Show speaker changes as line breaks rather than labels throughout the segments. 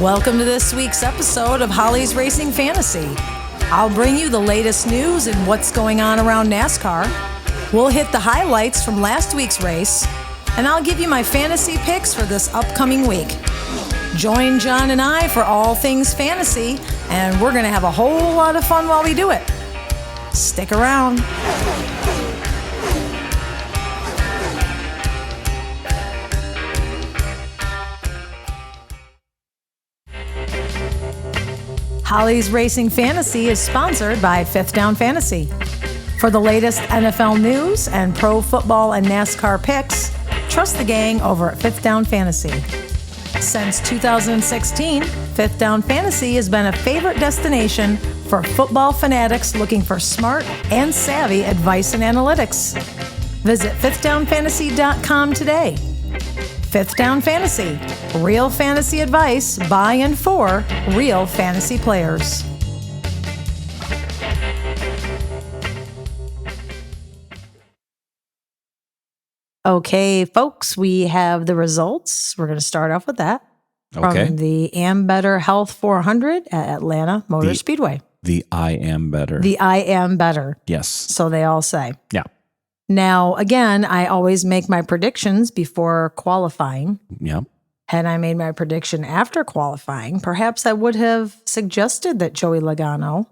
Welcome to this week's episode of Holly's Racing Fantasy. I'll bring you the latest news and what's going on around NASCAR. We'll hit the highlights from last week's race, and I'll give you my fantasy picks for this upcoming week. Join John and I for all things fantasy, and we're going to have a whole lot of fun while we do it. Stick around. Holly's Racing Fantasy is sponsored by Fifth Down Fantasy. For the latest NFL news and pro football and NASCAR picks, trust the gang over at Fifth Down Fantasy. Since 2016, Fifth Down Fantasy has been a favorite destination for football fanatics looking for smart and savvy advice and analytics. Visit fifthdownfantasy.com today. Fifth Down Fantasy, real fantasy advice by and for real fantasy players. Okay, folks, we have the results. We're going to start off with that.
Okay.
From the Ambetter Health 400 at Atlanta Motor Speedway.
The I am better.
The I am better.
Yes.
So they all say.
Yeah.
Now, again, I always make my predictions before qualifying.
Yeah.
Had I made my prediction after qualifying, perhaps I would have suggested that Joey Logano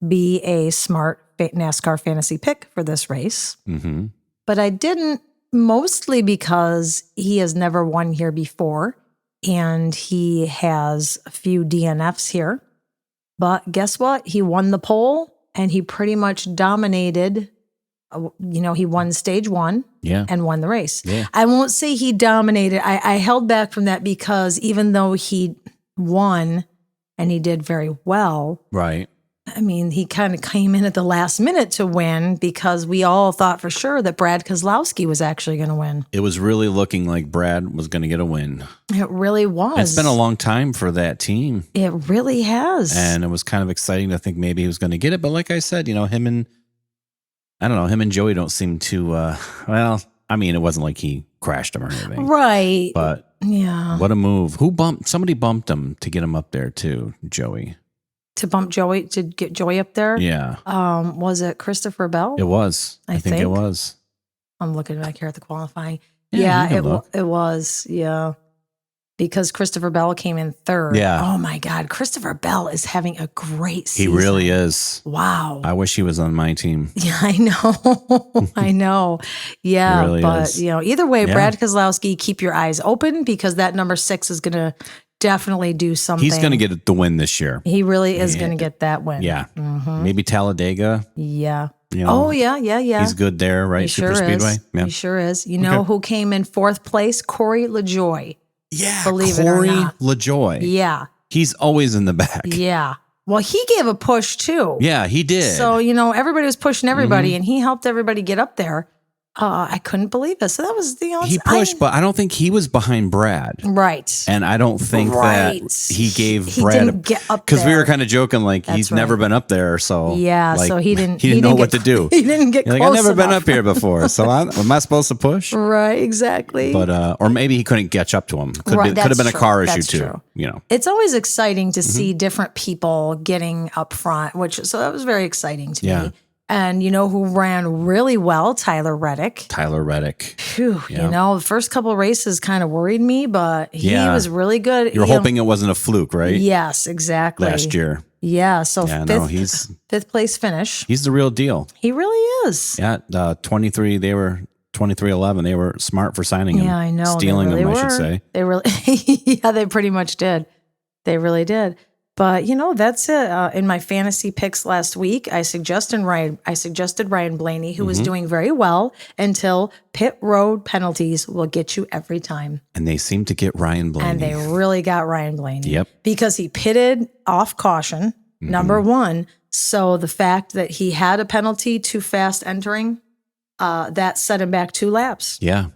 be a smart NASCAR fantasy pick for this race.
Mm-hmm.
But I didn't, mostly because he has never won here before, and he has a few DNFs here. But guess what? He won the pole, and he pretty much dominated. He won stage one and won the race.
Yeah.
I won't say he dominated. I held back from that because even though he won and he did very well,
right.
I mean, he kind of came in at the last minute to win because we all thought for sure that Brad Keselowski was actually going to win.
It was really looking like Brad was going to get a win.
It really was.
It's been a long time for that team.
It really has.
And it was kind of exciting to think maybe he was going to get it. But like I said, him and Joey don't seem to, it wasn't like he crashed him or anything.
Right.
But
yeah.
What a move. Somebody bumped him to get him up there too, Joey.
To bump Joey, to get Joey up there?
Yeah.
Was it Christopher Bell?
It was. I think it was.
I'm looking back here at the qualifying.
Yeah,
it was. Yeah. Because Christopher Bell came in third.
Yeah.
Oh my God. Christopher Bell is having a great season.
He really is.
Wow.
I wish he was on my team.
Yeah, I know. I know. Yeah.
He really
but,
is.
Either way, Brad Keselowski, keep your eyes open because that number 6 is going to definitely do something.
He's going to get the win this year.
He really is going to get that win.
Yeah.
Mm-hmm.
Maybe Talladega.
Yeah. Oh, yeah.
He's good there, right?
He
Super
sure
Speedway.
Is.
Yeah.
He sure is. You know who came in 4th place? Corey LaJoie.
Yeah,
Believe it or
Corey
not.
LaJoie.
Yeah.
He's always in the back.
Yeah. Well, he gave a push too.
Yeah, he did.
So, everybody was pushing everybody and he helped everybody get up there. I couldn't believe it. So that was
he pushed, but I don't think he was behind Brad.
Right.
And I don't think that he gave Brad
didn't get up
because we
there.
were kind of joking like he's
right.
never been up there. So
yeah, so he didn't
know what to do.
He didn't get close
I've never been
enough.
up here before. So am I supposed to push?
Right, exactly.
But or maybe he couldn't catch up to him. Could have been a car issue too.
It's always exciting to see different people getting up front, so that was very exciting to me. And you know who ran really well? Tyler Reddick. Phew, the first couple of races kind of worried me, but he was really good.
You're hoping it wasn't a fluke, right?
Yes, exactly.
Last year.
Yeah, so
he's
5th place finish.
He's the real deal.
He really is.
Yeah, 23, they were 23-11. They were smart for signing him.
Yeah, I know.
Stealing him, I should say.
They really, they pretty much did. They really did. But, that's it. In my fantasy picks last week, I suggested Ryan Blaney, who was doing very well until pit road penalties will get you every time.
And they seem to get Ryan Blaney.
And they really got Ryan Blaney.
Yep.
Because he pitted off caution, number one. So the fact that he had a penalty too fast entering, that set him back 2 laps.
Yeah.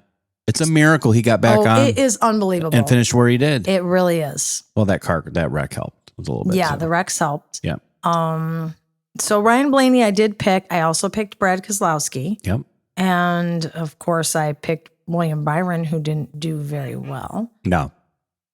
It's a miracle he got back on.
It is unbelievable.
And finished where he did.
It really is.
Well, that wreck helped. A little bit.
Yeah,
too.
the Rex helped.
Yeah.
So Ryan Blaney, I did pick. I also picked Brad Keselowski.
Yep.
And of course, I picked William Byron, who didn't do very well.
No.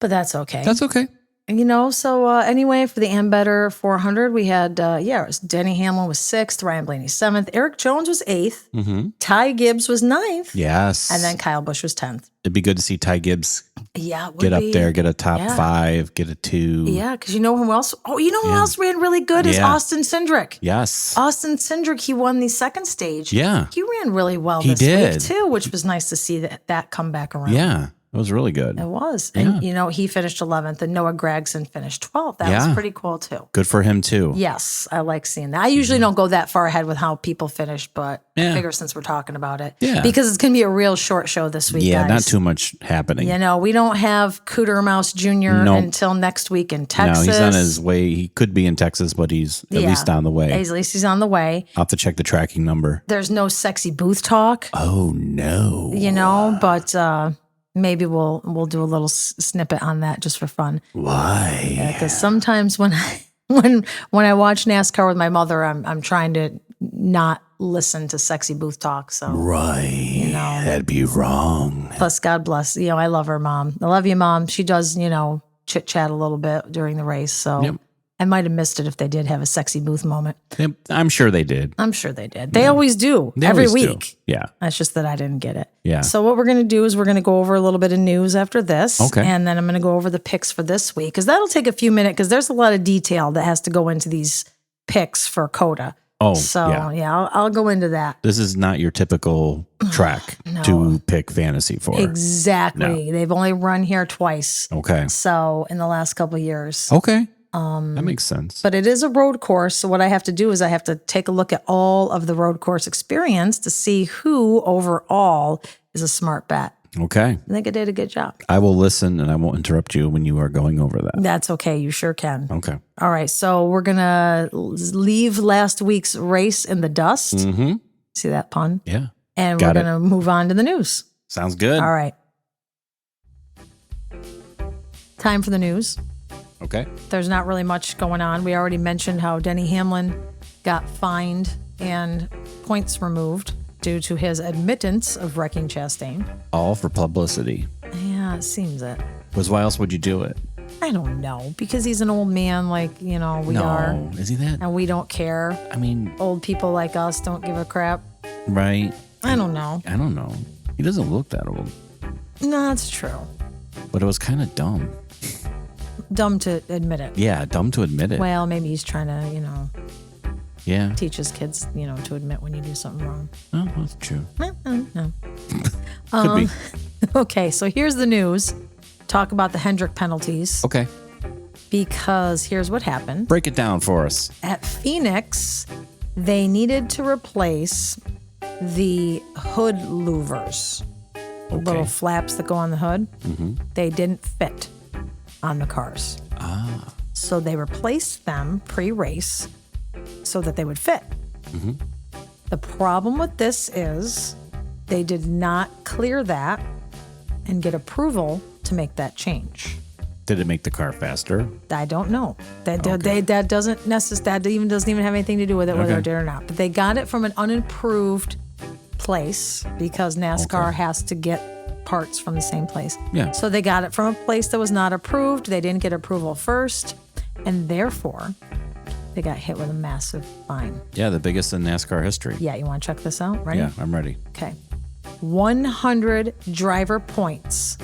But that's okay.
That's okay.
So anyway, for the Ambetter 400, we had, it was Denny Hamlin was 6th, Ryan Blaney 7th, Eric Jones was 8th, Ty Gibbs was 9th,
Yes.
and then Kyle Busch was 10th.
It'd be good to see Ty Gibbs
Get
up there, get a top 5, get a 2.
Yeah, because you know who else? Oh, you know who else ran really good is Austin Cindric.
Yes.
Austin Cindric, he won the second stage.
Yeah.
He ran really well this week, too, which was nice to see that come back around.
Yeah. It was really good.
It was. And, he finished 11th and Noah Gragson finished 12th. That was pretty cool, too.
Good for him, too.
Yes, I like seeing that. I usually don't go that far ahead with how people finish, but I figure since we're talking about it.
Yeah.
Because it's going to be a real short show this week, guys.
Not too much happening.
We don't have Cooter Mouse Jr. until next week in Texas.
No, he's on his way. He could be in Texas, but he's at least on the way.
At least he's on the way.
I'll have to check the tracking number.
There's no sexy booth talk.
Oh, no.
But... maybe we'll do a little snippet on that just for fun.
Why?
Because sometimes when I watch NASCAR with my mother, I'm trying to not listen to sexy booth talk. So
right, that'd be wrong.
Plus, God bless. I love her mom. I love you, Mom. She does chit chat a little bit during the race. So I might have missed it if they did have a sexy booth moment.
Yep, I'm sure they did.
They always do. Every week.
Do. Yeah.
That's just that I didn't get it.
Yeah.
So what we're going to do is we're going to go over a little bit of news after this.
Okay.
And then I'm going to go over the picks for this week because that'll take a few minutes because there's a lot of detail that has to go into these picks for COTA.
Oh,
so I'll go into that.
This is not your typical track to pick fantasy for.
Exactly. No. They've only run here twice.
Okay.
So in the last couple of years.
Okay. That makes sense.
But it is a road course. So what I have to do is I have to take a look at all of the road course experience to see who overall is a smart bet.
Okay.
I think I did a good job.
I will listen and I won't interrupt you when you are going over that.
That's okay. You sure can.
Okay.
All right. So we're going to leave last week's race in the dust.
Mm-hmm.
See that pun?
Yeah.
And we're going to move on to the news.
Sounds good.
All right. Time for the news.
Okay.
There's not really much going on. We already mentioned how Denny Hamlin got fined and points removed due to his admittance of wrecking Chastain.
All for publicity.
Yeah, it seems it.
Because why else would you do it?
I don't know. Because he's an old man like, we are.
No, is he that?
And we don't care.
I mean...
Old people like us don't give a crap.
Right.
I don't know.
He doesn't look that old.
No, that's true.
But it was kind of dumb.
Dumb to admit it.
Yeah, dumb to admit it.
Well, maybe he's trying to, teach his kids, to admit when you do something wrong.
Oh, that's true.
No.
Could be.
Okay, so here's the news. Talk about the Hendrick penalties.
Okay.
Because here's what happened.
Break it down for us.
At Phoenix, they needed to replace the hood louvers. The little flaps that go on the hood. Mm-hmm. They didn't fit on the cars. So they replaced them pre-race so that they would fit. Mm-hmm. The problem with this is they did not clear that and get approval to make that change.
Did it make the car faster?
I don't know. That doesn't necessarily doesn't even have anything to do with it whether it did or not. But they got it from an unapproved place because NASCAR has to get parts from the same place.
Yeah.
So they got it from a place that was not approved. They didn't get approval first, and therefore they got hit with a massive fine.
Yeah, the biggest in NASCAR history.
Yeah, you want to check this out? Ready?
Yeah, I'm ready.
Okay. 100 driver points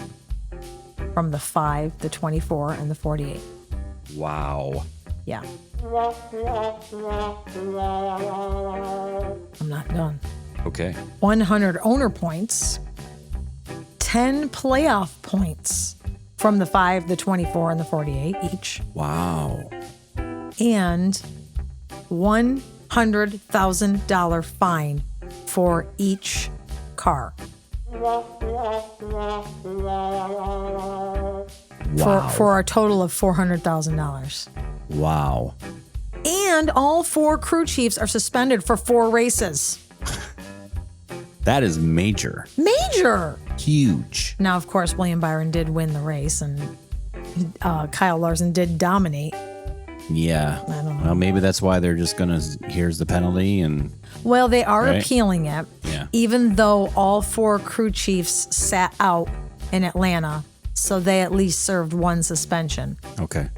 from the 5, the 24, and the 48.
Wow.
Yeah. I'm not done.
Okay.
100 owner points, 10 playoff points from the 5, the 24, and the 48 each.
Wow.
And $100,000 fine for each car.
Wow.
For a total of $400,000.
Wow.
And all 4 crew chiefs are suspended for 4 races.
That is major.
Major.
Huge.
Now, of course, William Byron did win the race, and Kyle Larson did dominate.
Yeah.
I don't know.
Well, maybe that's why they're just going to, here's the penalty. And
well, they are appealing it,
yeah.
Even though all 4 crew chiefs sat out in Atlanta So they at least served one suspension.
Okay.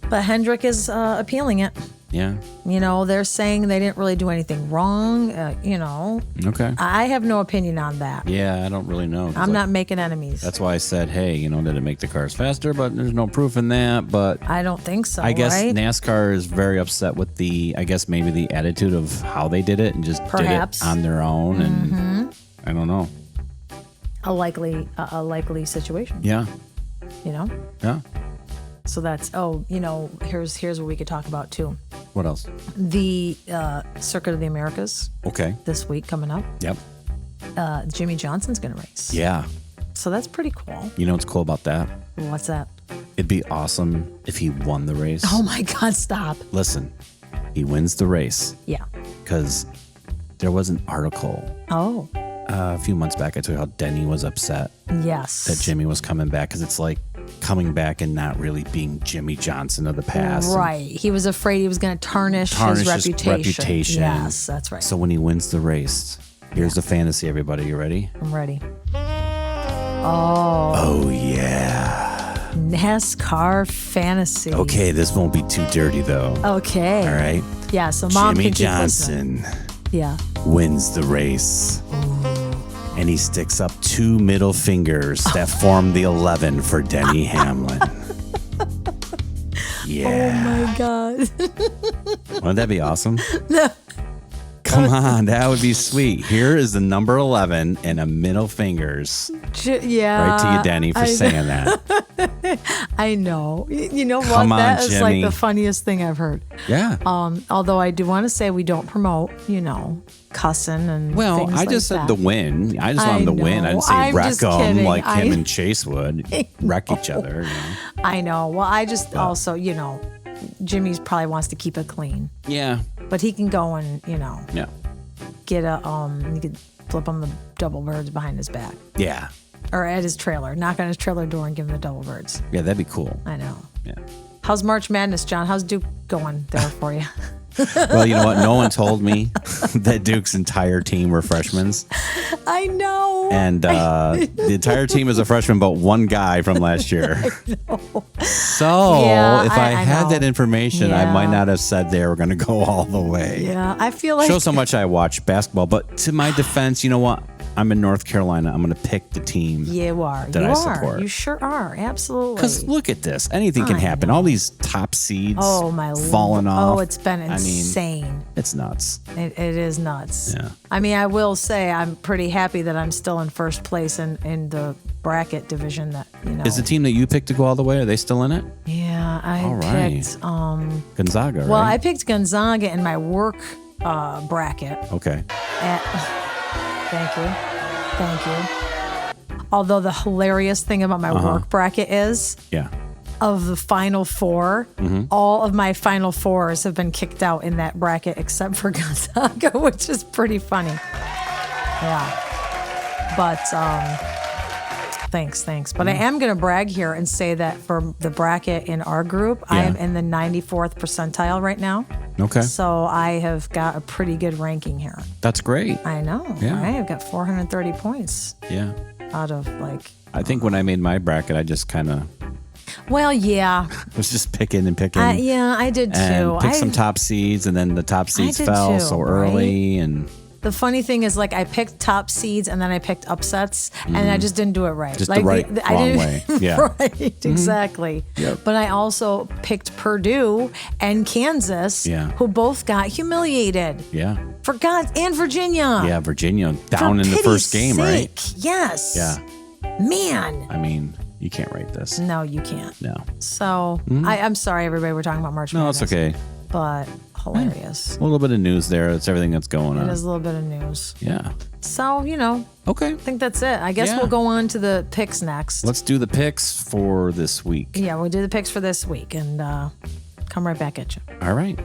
But Hendrick is appealing it.
Yeah.
They're saying they didn't really do anything wrong.
Okay.
I have no opinion on that.
Yeah, I don't really know.
I'm not making enemies.
That's why I said, hey, did it make the cars faster? But there's no proof in that. But
I don't think so.
I guess
right?
NASCAR is very upset with maybe the attitude of how they did it and just
Perhaps.
did it on their own. And I don't know.
A likely situation.
Yeah. Yeah.
So that's here's what we could talk about too.
What else?
The Circuit of the Americas.
Okay.
This week coming up.
Yep.
Jimmy Johnson's going to race.
Yeah.
So that's pretty cool.
You know what's cool about that?
What's that?
It'd be awesome if he won the race.
Oh my God! Stop.
Listen, he wins the race.
Yeah.
Because there was an article.
Oh.
A few months back, I told you how Denny was upset.
Yes.
That Jimmy was coming back because it's like coming back and not really being Jimmy Johnson of the past.
Right. He was afraid he was going to tarnish his reputation. Yes, that's right.
So when he wins the race, here's the fantasy, everybody. You ready?
I'm ready. Oh
yeah.
NASCAR fantasy.
Okay, this won't be too dirty though.
Okay.
All right.
Yeah, so Mom
Jimmy
can keep
Johnson
listening.
wins the race. And he sticks up 2 middle fingers that form the 11 for Denny Hamlin. Yeah.
Oh my God.
Wouldn't that be awesome? Come on, that would be sweet. Here is the number 11 and a middle fingers.
Yeah.
Right to you, Denny, for saying that.
I know. You know what?
Come on,
that is
Jimmy.
like the funniest thing I've heard.
Yeah.
Although I do want to say we don't promote, cussing and things
I just
like
said
that.
the win. I just want him to win. I didn't say
I'm
wreck
just
them
kidding.
like him and Chase would. Wreck each other.
I know. Well, I just also, Jimmy's probably wants to keep it clean.
Yeah.
But he can go and,
Yeah.
get you could flip him the double birds behind his back.
Yeah.
Or at his trailer. Knock on his trailer door and give him the double birds.
Yeah, that'd be cool.
I know.
Yeah.
How's March Madness, John? How's Duke going there for you?
Well, you know what? No one told me that Duke's entire team were freshmen.
I know.
And the entire team is a freshman, but one guy from last year. So
Yeah,
if I had
know.
that information, I
Yeah.
might not have said they were going to go all the way.
Yeah, I feel like
Shows how much I watch basketball. But to my defense, you know what? I'm in North Carolina. I'm going to pick the team
you are.
that
you
I
are.
support.
You sure are. Absolutely.
Because look at this. Anything can
I
happen.
know.
All these top seeds
Oh my
falling off.
Oh, it's been insane.
It's nuts.
It is nuts.
Yeah.
I mean, I will say I'm pretty happy that I'm still in first place in the bracket division. That
Is the team that you picked to go all the way, are they still in it?
Yeah, I
All right.
picked.
Gonzaga, right?
Well, I picked Gonzaga in my work bracket.
Okay.
Thank you. Although the hilarious thing about my work bracket is,
Yeah.
of the final four, all of my final fours have been kicked out in that bracket except for Gonzaga, which is pretty funny. Yeah. But thanks. But I am going to brag here and say that for the bracket in our group, I am in the 94th percentile right now.
Okay.
So I have got a pretty good ranking here.
That's great.
I know.
Yeah.
Right? I've got 430 points
Yeah.
out of
I think when I made my bracket, I just kind of
well, yeah.
was just picking and picking.
Yeah, I did too.
And picked some top seeds, and then the top seeds
did
fell
too,
so early. And
The funny thing is, I picked top seeds and then I picked upsets, and I just didn't do it right.
Just the wrong way. Yeah.
Right, exactly.
Yep.
But I also picked Purdue and Kansas, who both got humiliated.
Yeah.
For God, and Virginia.
Yeah, Virginia down
For
in the
pity's
first game, right?
sake. Yes.
Yeah.
Man.
I mean, you can't write this.
No, you can't.
No.
So I'm sorry, everybody. We're talking about March
No,
Madness.
it's okay.
But hilarious.
A little bit of news there. It's everything that's going on.
It is a little bit of news.
Yeah.
So,
Okay.
I think that's it. I guess
Yeah.
we'll go on to the picks next.
Let's do the picks for this week.
Yeah, we'll do the picks for this week and come right back at you.
All right.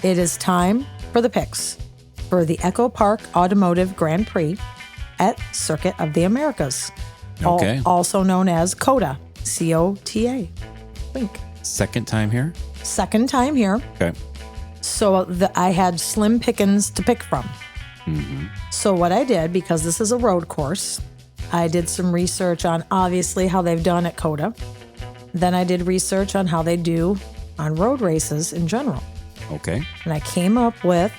It is time for the picks for the EchoPark Automotive Grand Prix at Circuit of the Americas.
Okay.
Also known as COTA. COTA. Wink.
Second time here?
Second time here.
Okay.
So I had slim pickings to pick from.
Mm-hmm.
So what I did, because this is a road course, I did some research on obviously how they've done at COTA. Then I did research on how they do on road races in general.
Okay.
And I came up with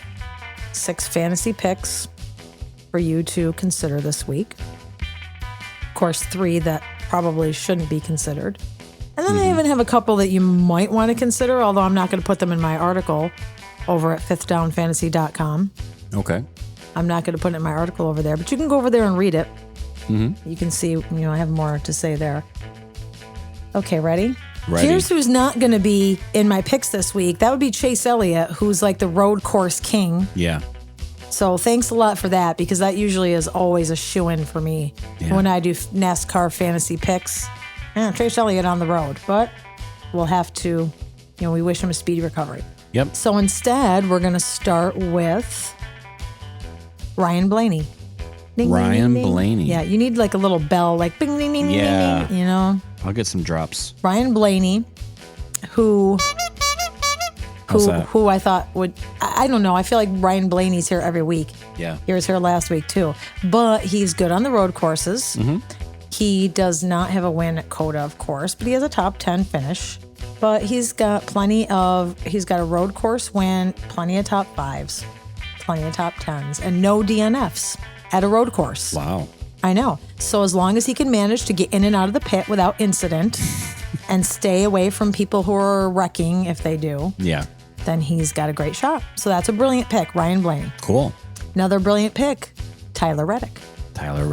6 fantasy picks for you to consider this week. Of course, 3 that probably shouldn't be considered. And then I even have a couple that you might want to consider, although I'm not going to put them in my article over at fifthdownfantasy.com.
Okay.
I'm not going to put it in my article over there, but you can go over there and read it.
Mm-hmm.
You can see, I have more to say there. Okay, ready?
Ready.
Here's who's not going to be in my picks this week. That would be Chase Elliott, who's like the road course king.
Yeah.
So thanks a lot for that, because that usually is always a shoo-in for me when I do NASCAR fantasy picks. Chase Elliott on the road, but we'll have to, we wish him a speedy recovery.
Yep.
So instead, we're going to start with Ryan Blaney. Ding,
Ryan
ding, ding, ding.
Blaney.
Yeah, you need like a little bell, like bing, ding, ding,
Yeah.
ding, ding,
I'll get some drops.
Ryan Blaney, who I thought would, I don't know. I feel like Ryan Blaney's here every week.
Yeah.
He was here last week too, but he's good on the road courses.
Mm-hmm.
He does not have a win at COTA, of course, but he has a top 10 finish. But he's got a road course win, plenty of top 5s, plenty of top 10s, and no DNFs at a road course.
Wow.
I know. So as long as he can manage to get in and out of the pit without incident and stay away from people who are wrecking if they do, then he's got a great shot. So that's a brilliant pick, Ryan Blaney.
Cool.
Another brilliant pick, Tyler Reddick.
Tyler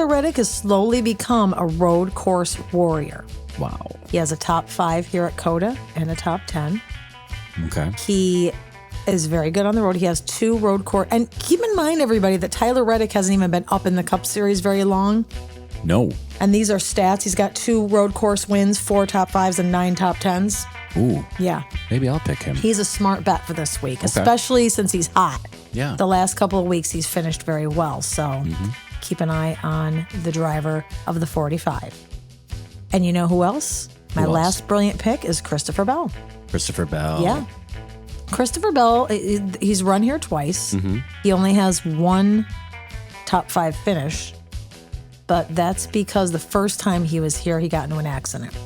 Reddick
has slowly become a road course warrior.
Wow.
He has a top 5 here at COTA and a top 10.
Okay.
He is very good on the road. He has 2 road course. And keep in mind, everybody, that Tyler Reddick hasn't even been up in the Cup Series very long.
No.
And these are stats. He's got 2 road course wins, 4 top 5s, and 9 top 10s.
Ooh.
Yeah.
Maybe I'll pick him.
He's a smart bet for this week, especially since he's hot.
Yeah.
The last couple of weeks, he's finished very well. So keep an eye on the driver of the 45. And you know who else? My last brilliant pick is Christopher Bell.
Christopher Bell.
Yeah. Christopher Bell, he's run here twice.
Mm-hmm.
He only has 1 top 5 finish. But that's because the first time he was here, he got into an accident.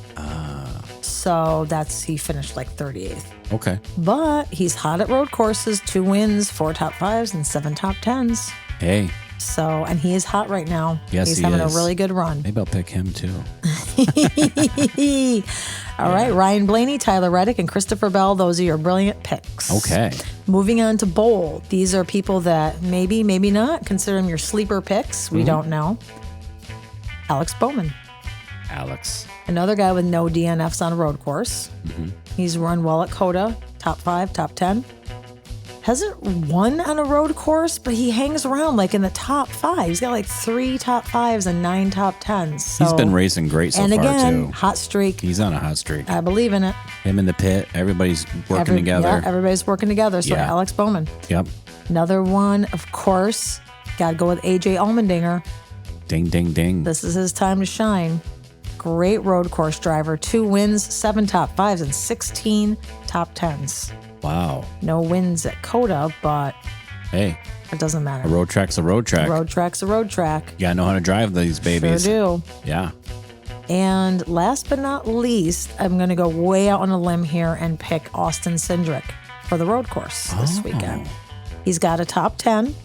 So he finished like 38th.
Okay.
But he's hot at road courses, 2 wins, 4 top 5s, and 7 top 10s.
Hey.
So, and he is hot right now.
Yes,
he's
he
having
is.
a really good run.
Maybe I'll pick him too.
All right, Ryan Blaney, Tyler Reddick, and Christopher Bell. Those are your brilliant picks.
Okay.
Moving on to bowl. These are people that maybe not. Consider them your sleeper picks. We don't know. Alex Bowman.
Alex.
Another guy with no DNFs on a road course.
Mm-hmm.
He's run well at COTA, top 5, top 10. Hasn't won on a road course, but he hangs around like in the top 5. He's got like 3 top 5s and 9 top 10s. So,
he's been racing great so
and
far
again,
too.
hot streak.
He's on a hot streak.
I believe in it.
Him in the pit. Everybody's working together.
Yeah, everybody's working together. So Alex Bowman.
Yep.
Another one, of course, got to go with AJ Allmendinger.
Ding, ding, ding.
This is his time to shine. Great road course driver. 2 wins, 7 top 5s, and 16 top 10s.
Wow.
No wins at COTA, but
hey,
it doesn't matter.
A road track's a road track.
A road track's a road track.
You gotta know how to drive these babies.
Sure do.
Yeah.
And last but not least, I'm going to go way out on a limb here and pick Austin Cindric for the road course this weekend. He's got a top 10.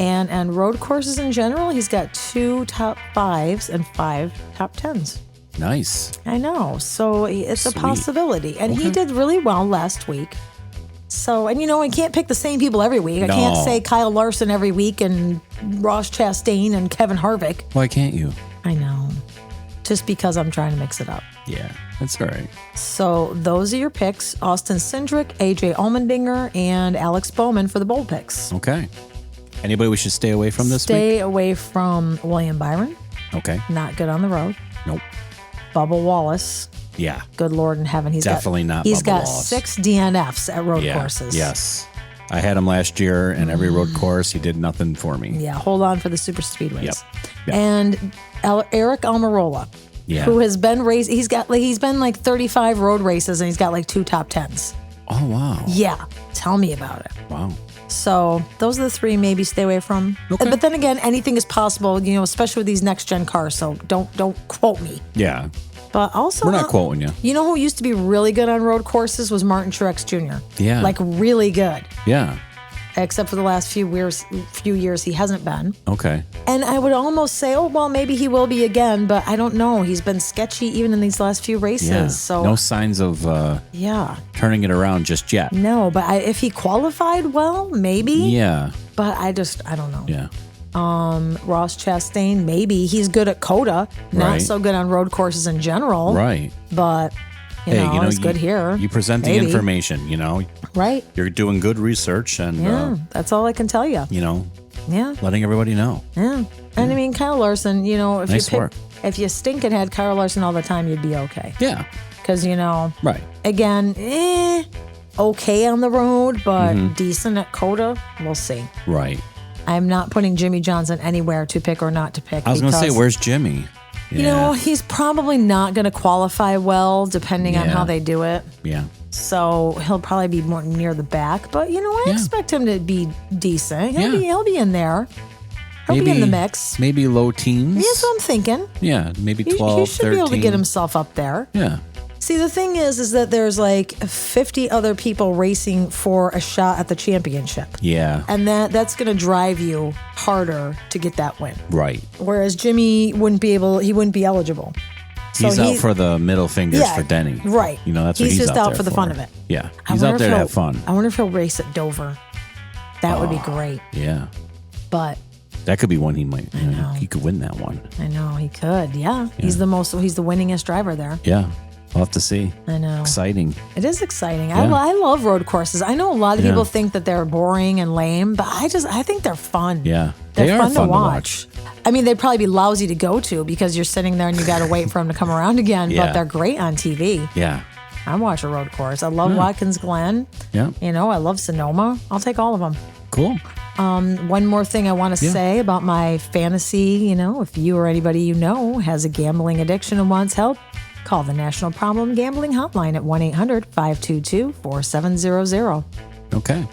And road courses in general, he's got 2 top 5s and 5 top 10s.
Nice.
I know. So it's
Sweet.
a possibility. And he did really well last week. So, and I can't pick the same people every week. I can't say Kyle Larson every week and Ross Chastain and Kevin Harvick.
Why can't you?
I know. Just because I'm trying to mix it up.
Yeah, that's all right.
So those are your picks. Austin Cindric, AJ Allmendinger, and Alex Bowman for the bold picks.
Okay. Anybody we should stay away from this week?
Stay away from William Byron.
Okay.
Not good on the road.
Nope.
Bubba Wallace.
Yeah.
Good Lord in heaven. He's
definitely not
He's
Bubba
got
Wallace.
6 DNFs at road courses.
Yes. I had him last year, and every road course, he did nothing for me.
Yeah, hold on for the super speedways.
Yep.
And Eric Almirola.
Yeah.
who has been racing. He's been like 35 road races and he's got like 2 top 10s.
Oh, wow.
Yeah. Tell me about it.
Wow.
So those are the 3 maybe stay away from.
Okay.
But then again, anything is possible, especially with these next gen cars. So don't quote me.
Yeah.
But also,
We're not quoting you.
You know who used to be really good on road courses was Martin Truex Jr.
Yeah.
Like really good.
Yeah.
Except for the last few years, he hasn't been.
Okay.
And I would almost say, oh, well, maybe he will be again, but I don't know. He's been sketchy even in these last few races.
Yeah.
So
no signs of turning it around just yet.
No, but if he qualified well, maybe.
Yeah.
But I don't know.
Yeah.
Ross Chastain, maybe. He's good at COTA, not
Right.
so good on road courses in general.
Right.
But, he's good here.
You present the
Maybe.
information,
Right.
You're doing good research and,
That's all I can tell you. Yeah.
letting everybody know.
Yeah. And I mean, Kyle Larson, if
Nice work.
if you stink and had Kyle Larson all the time, you'd be okay.
Yeah.
Because,
Right.
again, okay on the road, but decent at COTA. We'll see.
Right.
I'm not putting Jimmy Johnson anywhere to pick or not to pick.
I was going to say, where's Jimmy? Yeah.
He's probably not going to qualify well, depending on how they do it.
Yeah.
So he'll probably be more near the back. But, I expect him to be decent. He'll be in there. He'll be in the mix.
Maybe low teens.
That's what I'm thinking.
Yeah, maybe 12,
He should
13.
be able to get himself up there.
Yeah.
See, the thing is that there's like 50 other people racing for a shot at the championship.
Yeah.
And that's going to drive you harder to get that win.
Right.
Whereas Jimmy wouldn't be eligible. So
He's out for the middle fingers for Denny.
Right.
That's what
he's just
out
out
there
for the fun of it.
Yeah. He's out there to have fun.
I wonder if he'll race at Dover. That would be great.
Yeah.
But
that could be one he might.
know.
He could win that one.
I know he could. Yeah. He's the winningest driver there.
Yeah. We'll have to see.
I know.
Exciting.
It is exciting. I love road courses. I know a lot of people think that they're boring and lame, but I think they're fun.
Yeah.
They're fun to watch. I mean, they'd probably be lousy to go to because you're sitting there and you got to wait for them to come around again, but they're great on TV.
Yeah.
I watch a road course. I love Watkins Glen.
Yeah.
I love Sonoma. I'll take all of them.
Cool.
One more thing I want to say about my fantasy, if you or anybody has a gambling addiction and wants help, call the National Problem Gambling Hotline at 1-800-522-4700.
Okay.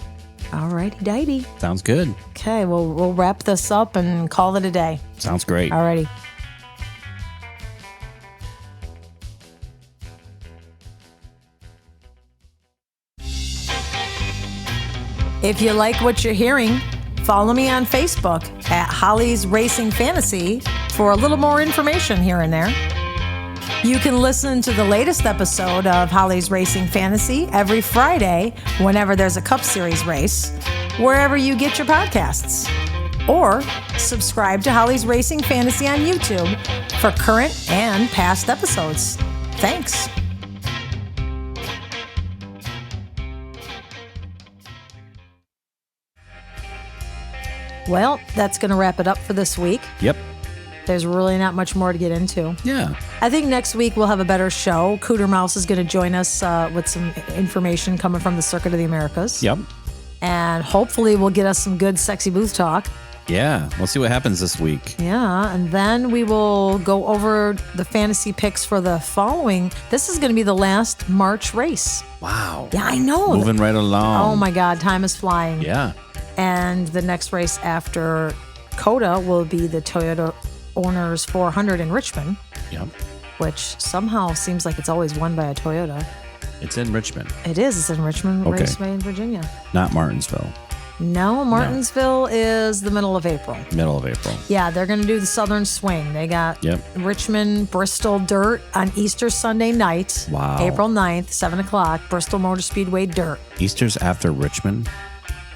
All righty, dighty.
Sounds good.
Okay, well, we'll wrap this up and call it a day.
Sounds great.
All righty. If you like what you're hearing, follow me on Facebook at Holly's Racing Fantasy for a little more information here and there. You can listen to the latest episode of Holly's Racing Fantasy every Friday whenever there's a Cup Series race, wherever you get your podcasts. Or subscribe to Holly's Racing Fantasy on YouTube for current and past episodes. Thanks. Well, that's going to wrap it up for this week.
Yep.
There's really not much more to get into.
Yeah.
I think next week we'll have a better show. Cooter Mouse is going to join us with some information coming from the Circuit of the Americas.
Yep.
And hopefully we'll get us some good, sexy booth talk.
Yeah. We'll see what happens this week.
Yeah. And then we will go over the fantasy picks for the following. This is going to be the last March race.
Wow.
Yeah, I know.
Moving right along.
Oh, my God. Time is flying.
Yeah.
And the next race after COTA will be the Toyota Owners 400 in Richmond.
Yep.
Which somehow seems like it's always won by a Toyota.
It's in Richmond.
It is. It's in Richmond,
Okay.
Raceway in Virginia.
Not Martinsville.
No, Martinsville is the middle of April.
Middle of April.
Yeah, they're going to do the Southern Swing. They got
Yep.
Richmond, Bristol Dirt on Easter Sunday night.
Wow.
April 9th, 7 o'clock, Bristol Motor Speedway Dirt.
Easter's after Richmond.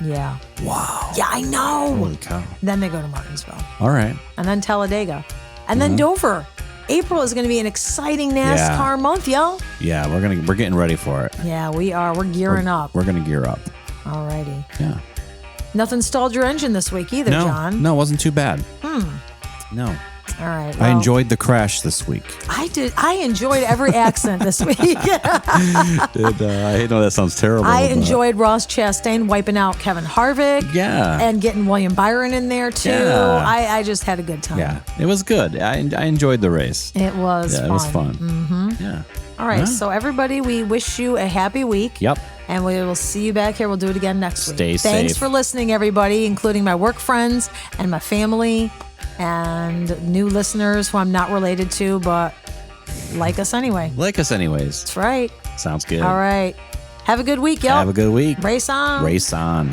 Yeah.
Wow.
Yeah, I know.
Holy cow.
Then they go to Martinsville.
All right.
And then Talladega. And then Dover. April is going to be an exciting NASCAR month, y'all.
Yeah, we're getting ready for it.
Yeah, we are. We're gearing up.
We're gonna gear up.
Alrighty.
Yeah.
Nothing stalled your engine this week either, John.
No, it wasn't too bad. No.
All right.
I enjoyed the crash this week.
I did. I enjoyed every accent this week.
I know that sounds terrible.
I enjoyed Ross Chastain wiping out Kevin Harvick.
Yeah.
And getting William Byron in there, too.
Yeah.
I just had a good time.
Yeah, it was good. I enjoyed the race.
It was fun.
It was fun. Mm-hmm. Yeah.
All right. So, everybody, we wish you a happy week.
Yep.
And we will see you back here. We'll do it again next week.
Stay safe.
Thanks for listening, everybody, including my work friends and my family and new listeners who I'm not related to, but like us anyway.
Like us anyways.
That's right.
Sounds good.
All right. Have a good week, y'all.
Have a good week.
Race on.
Race on.